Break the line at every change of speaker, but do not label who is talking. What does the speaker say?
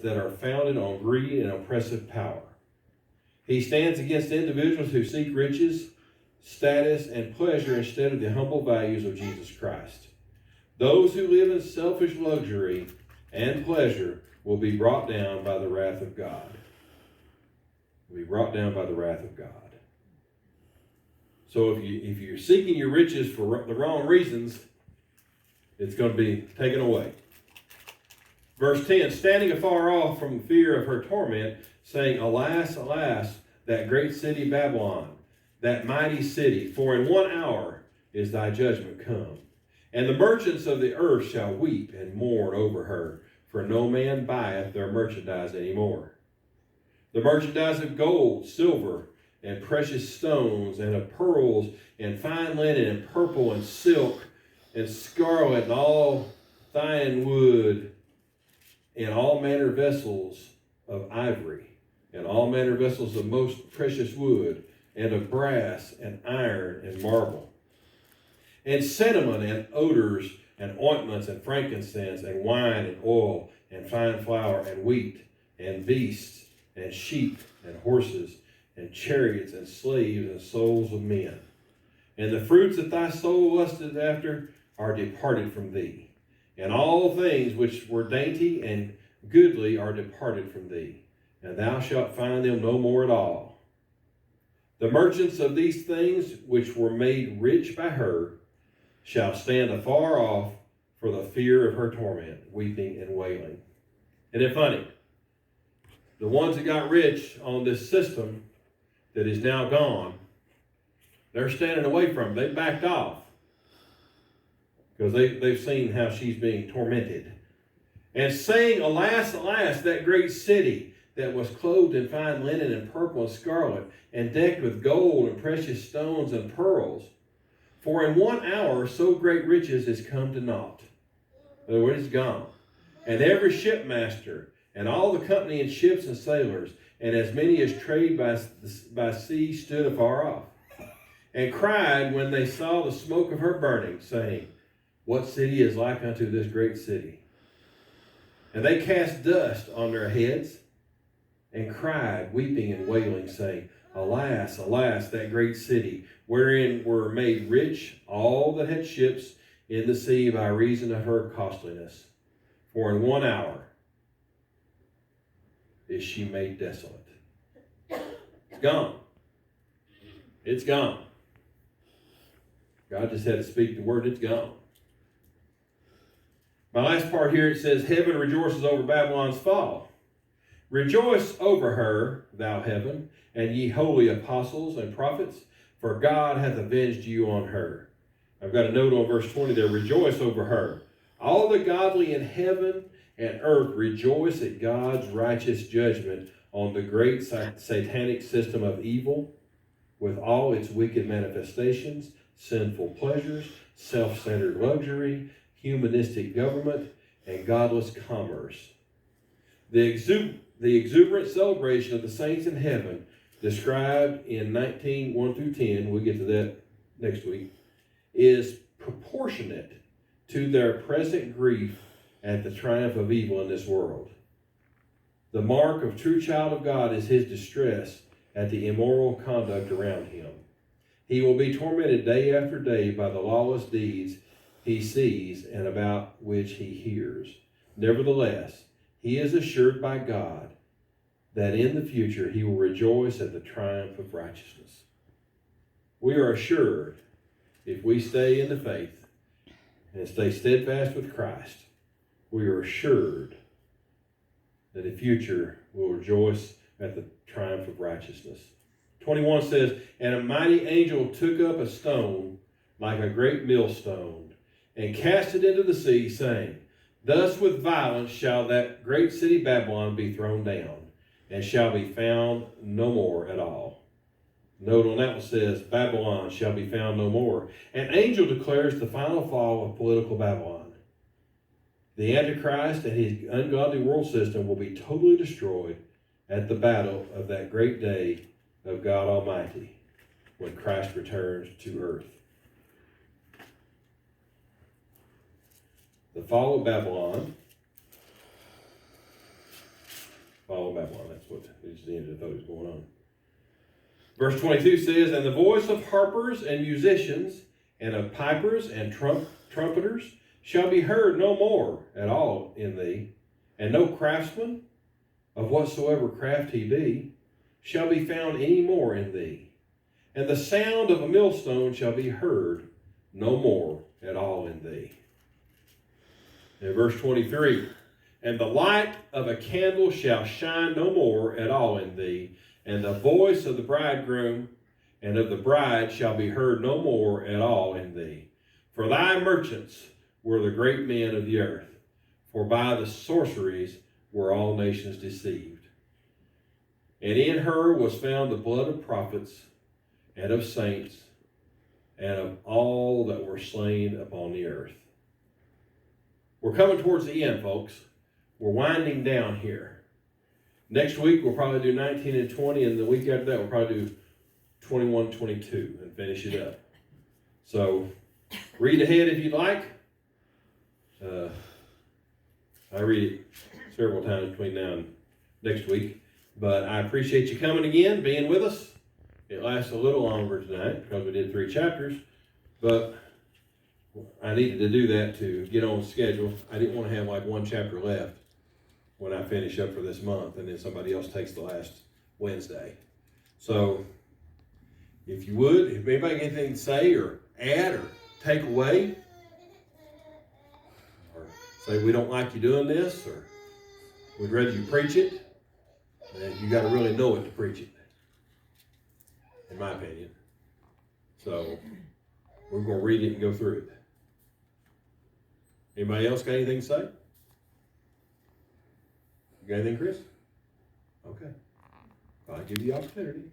that are founded on greed and oppressive power. He stands against individuals who seek riches, status, and pleasure instead of the humble values of Jesus Christ. Those who live in selfish luxury and pleasure will be brought down by the wrath of God. Will be brought down by the wrath of God. So if you're seeking your riches for the wrong reasons, it's going to be taken away. Verse 10, standing afar off from the fear of her torment, saying, Alas, alas, that great city Babylon, that mighty city, for in 1 hour is thy judgment come. And the merchants of the earth shall weep and mourn over her, for no man buyeth their merchandise any more. The merchandise of gold, silver, and precious stones, and of pearls, and fine linen, and purple, and silk, and scarlet, and all fine wood, and all manner vessels of ivory, and all manner vessels of most precious wood, and of brass, and iron, and marble, and cinnamon, and odors, and ointments, and frankincense, and wine, and oil, and fine flour, and wheat, and beasts, and sheep, and horses, and chariots, and slaves, and souls of men. And the fruits that thy soul lusted after are departed from thee. And all things which were dainty and goodly are departed from thee, and thou shalt find them no more at all. The merchants of these things which were made rich by her shall stand afar off for the fear of her torment, weeping and wailing. Isn't it funny? The ones that got rich on this system that is now gone, they're standing away from it. They backed off because they've seen how she's being tormented. And saying, Alas, alas, that great city that was clothed in fine linen and purple and scarlet, and decked with gold and precious stones and pearls. For in 1 hour so great riches is come to naught. In other words, it's gone. And every shipmaster, and all the company in ships and sailors, and as many as trade by sea stood afar off, and cried when they saw the smoke of her burning, saying, What city is like unto this great city? And they cast dust on their heads, and cried, weeping and wailing, saying, Alas, alas, that great city, wherein were made rich all that had ships in the sea by reason of her costliness. For in 1 hour is she made desolate. It's gone. It's gone. God just had to speak the word, it's gone. My last part here, it says, Heaven rejoices over Babylon's fall. Rejoice over her, thou heaven, and ye holy apostles and prophets, for God hath avenged you on her. I've got a note on verse 20 there, rejoice over her. All the godly in heaven and earth rejoice at God's righteous judgment on the great satanic system of evil, with all its wicked manifestations, sinful pleasures, self-centered luxury, humanistic government, and godless commerce. The exuberant celebration of the saints in heaven, described in 19:1-10, we'll get to that next week, is proportionate to their present grief at the triumph of evil in this world. The mark of true child of God is his distress at the immoral conduct around him. He will be tormented day after day by the lawless deeds he sees and about which he hears. Nevertheless, he is assured by God that in the future he will rejoice at the triumph of righteousness. We are assured, if we stay in the faith and stay steadfast with Christ, we are assured that the future will rejoice at the triumph of righteousness. 21 says, And a mighty angel took up a stone like a great millstone, and cast it into the sea, saying, Thus with violence shall that great city Babylon be thrown down, and shall be found no more at all. Note on that one says, Babylon shall be found no more. An angel declares the final fall of political Babylon. The Antichrist and his ungodly world system will be totally destroyed at the battle of that great day of God Almighty, when Christ returns to earth. The fall of Babylon Babylon. That's what is the end of the thought is going on. Verse 22 says, and the voice of harpers and musicians, and of pipers and trumpeters shall be heard no more at all in thee, and no craftsman, of whatsoever craft he be, shall be found any more in thee. And the sound of a millstone shall be heard no more at all in thee. And verse 23, and the light of a candle shall shine no more at all in thee, and the voice of the bridegroom and of the bride shall be heard no more at all in thee. For thy merchants were the great men of the earth, for by the sorceries were all nations deceived. And in her was found the blood of prophets and of saints and of all that were slain upon the earth. We're coming towards the end, folks. We're winding down here. Next week, we'll probably do 19 and 20, and the week after that, we'll probably do 21, 22, and finish it up. So, read ahead if you'd like. I read it several times between now and next week. But I appreciate you coming again, being with us. It lasts a little longer tonight because we did 3 chapters. But I needed to do that to get on schedule. I didn't want to have like 1 chapter left when I finish up for this month, and then somebody else takes the last Wednesday. So, if you would, if anybody got anything to say or add or take away, or say we don't like you doing this, or we'd rather you preach it, then you got to really know it to preach it, in my opinion. So, we're going to read it and go through it. Anybody else got anything to say? You got anything, Chris? Okay. I'll give you the opportunity.